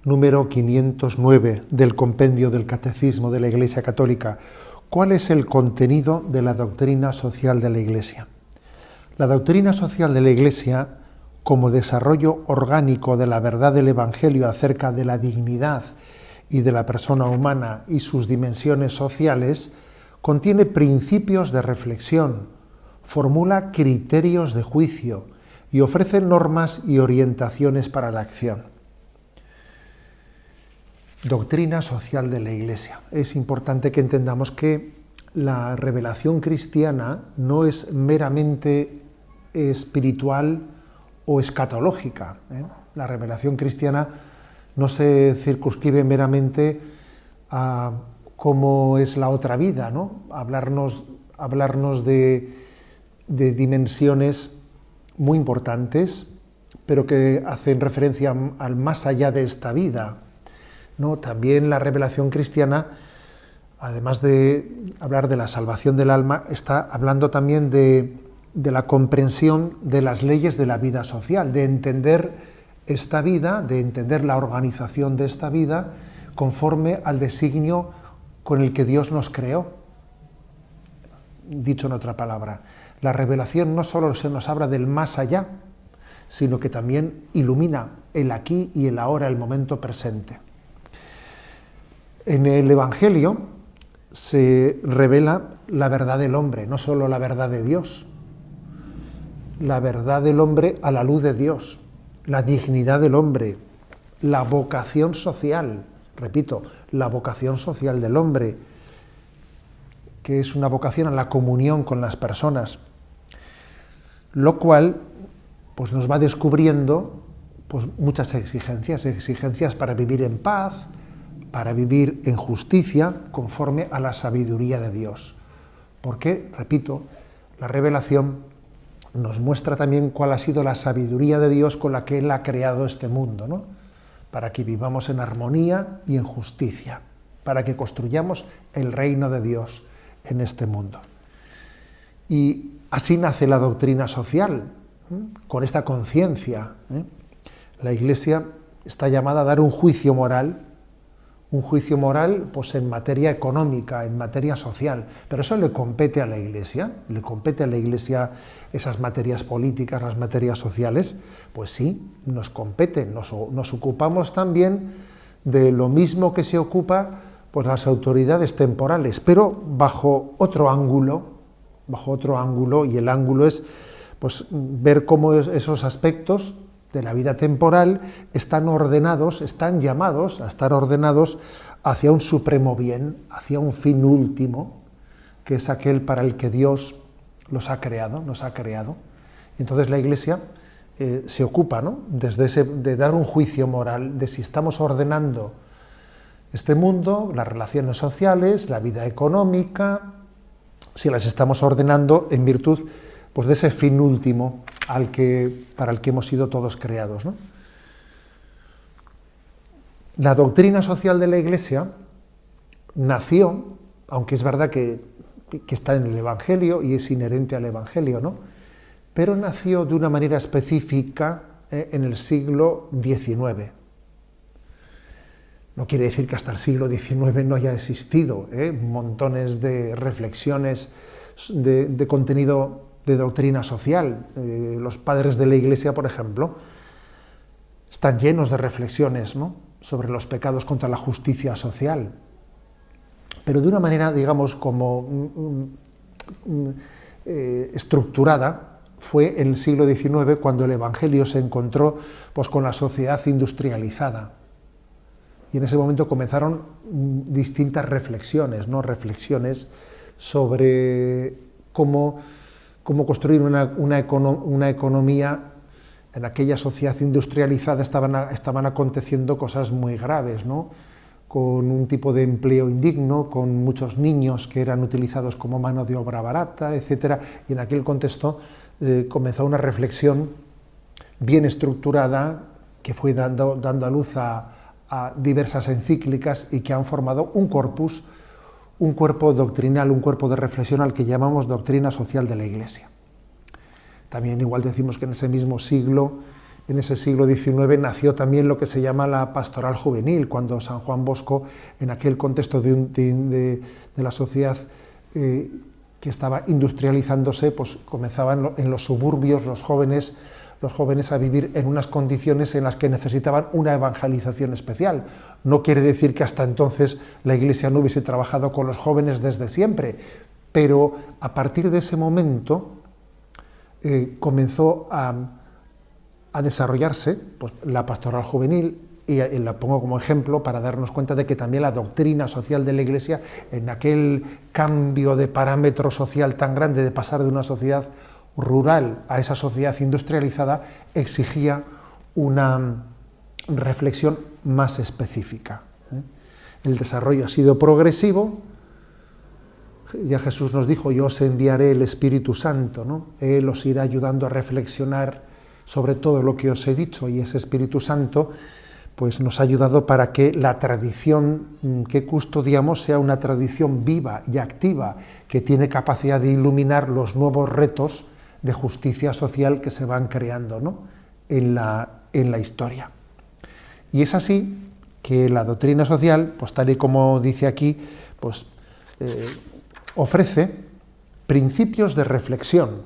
número 509 del Compendio del Catecismo de la Iglesia Católica. ¿Cuál es el contenido de la doctrina social de la Iglesia? La doctrina social de la Iglesia, como desarrollo orgánico de la verdad del Evangelio acerca de la dignidad y de la persona humana y sus dimensiones sociales, contiene principios de reflexión, formula criterios de juicio y ofrece normas y orientaciones para la acción. Doctrina social de la Iglesia. Es importante que entendamos que la revelación cristiana no es meramente espiritual o escatológica. La revelación cristiana no se circunscribe meramente a cómo es la otra vida, ¿no? Hablarnos de dimensiones muy importantes, pero que hacen referencia al más allá de esta vida, ¿no? También la revelación cristiana, además de hablar de la salvación del alma, está hablando también de la comprensión de las leyes de la vida social, de entender esta vida, de entender la organización de esta vida conforme al designio con el que Dios nos creó. Dicho en otra palabra, la revelación no solo se nos habla del más allá, sino que también ilumina el aquí y el ahora, el momento presente. En el Evangelio se revela la verdad del hombre, no solo la verdad de Dios, la verdad del hombre a la luz de Dios, la dignidad del hombre, la vocación social, repito, la vocación social del hombre, que es una vocación a la comunión con las personas, lo cual pues, nos va descubriendo pues, muchas exigencias para vivir en paz, para vivir en justicia, conforme a la sabiduría de Dios. Porque, repito, la revelación nos muestra también cuál ha sido la sabiduría de Dios con la que Él ha creado este mundo, ¿no? Para que vivamos en armonía y en justicia, para que construyamos el reino de Dios en este mundo. Y así nace la doctrina social, con esta conciencia. La Iglesia está llamada a dar un juicio moral pues, en materia económica, en materia social, pero eso le compete a la Iglesia esas materias políticas, las materias sociales, pues sí, nos competen, nos ocupamos también de lo mismo que se ocupa pues, las autoridades temporales, pero bajo otro ángulo, y el ángulo es pues, ver cómo esos aspectos de la vida temporal están llamados a estar ordenados hacia un supremo bien, hacia un fin último, que es aquel para el que Dios nos ha creado. Y entonces la Iglesia se ocupa, ¿no? de dar un juicio moral de si estamos ordenando este mundo, las relaciones sociales, la vida económica, si las estamos ordenando en virtud pues, de ese fin último para el que hemos sido todos creados, ¿no? La doctrina social de la Iglesia nació, aunque es verdad que está en el Evangelio y es inherente al Evangelio, ¿no? Pero nació de una manera específica en el siglo XIX. No quiere decir que hasta el siglo XIX no haya existido montones de reflexiones de contenido de doctrina social. Los padres de la Iglesia, por ejemplo, están llenos de reflexiones, ¿no? sobre los pecados contra la justicia social, pero de una manera, digamos, como estructurada. Fue en el siglo XIX cuando el Evangelio se encontró pues, con la sociedad industrializada. Y en ese momento comenzaron distintas reflexiones, ¿no? Reflexiones sobre cómo construir una economía. En aquella sociedad industrializada estaban aconteciendo cosas muy graves, ¿no? Con un tipo de empleo indigno, con muchos niños que eran utilizados como mano de obra barata, etc. Y en aquel contexto comenzó una reflexión bien estructurada que fue dando a luz a diversas encíclicas y que han formado un cuerpo doctrinal, un cuerpo de reflexión al que llamamos doctrina social de la Iglesia. También igual decimos que en ese mismo siglo en ese siglo XIX nació también lo que se llama la pastoral juvenil, cuando San Juan Bosco, en aquel contexto de la sociedad que estaba industrializándose, pues comenzaban en los suburbios los jóvenes a vivir en unas condiciones en las que necesitaban una evangelización especial. No quiere decir que hasta entonces la Iglesia no hubiese trabajado con los jóvenes desde siempre, pero a partir de ese momento comenzó a desarrollarse pues, la pastoral juvenil, y la pongo como ejemplo para darnos cuenta de que también la doctrina social de la Iglesia, en aquel cambio de parámetro social tan grande de pasar de una sociedad rural a esa sociedad industrializada, exigía una reflexión más específica. El desarrollo ha sido progresivo. Ya Jesús nos dijo: yo os enviaré el Espíritu Santo, ¿no? Él os irá ayudando a reflexionar sobre todo lo que os he dicho, y ese Espíritu Santo pues nos ha ayudado para que la tradición que custodiamos sea una tradición viva y activa, que tiene capacidad de iluminar los nuevos retos de justicia social que se van creando, ¿no?, en la historia. Y es así que la doctrina social, pues tal y como dice aquí, pues ofrece principios de reflexión,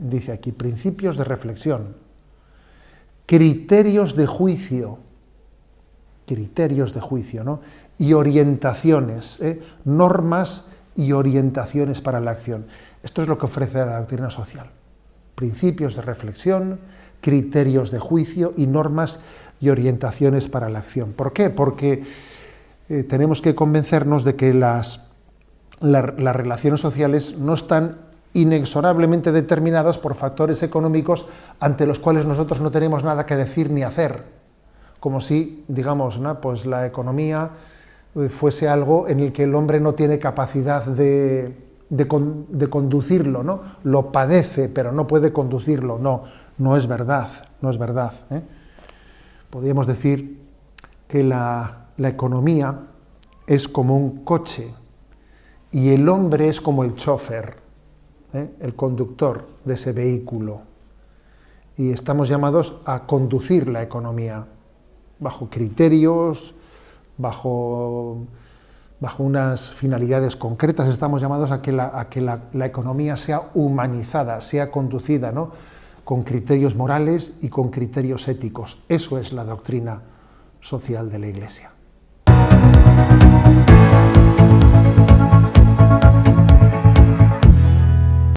dice aquí, principios de reflexión, criterios de juicio, ¿no?, y orientaciones, normas y orientaciones para la acción. Esto es lo que ofrece la doctrina social. Principios de reflexión, criterios de juicio y normas y orientaciones para la acción. ¿Por qué? Porque tenemos que convencernos de que las relaciones sociales no están inexorablemente determinadas por factores económicos ante los cuales nosotros no tenemos nada que decir ni hacer. Como si, digamos, ¿no?, pues la economía fuese algo en el que el hombre no tiene capacidad de conducirlo, ¿no? Lo padece, pero no puede conducirlo. No es verdad, no es verdad. Podríamos decir que la economía es como un coche y el hombre es como el chofer, el conductor de ese vehículo. Y estamos llamados a conducir la economía bajo criterios, bajo unas finalidades concretas. Estamos llamados a que la economía sea humanizada, sea conducida, ¿no?, con criterios morales y con criterios éticos. Eso es la doctrina social de la Iglesia.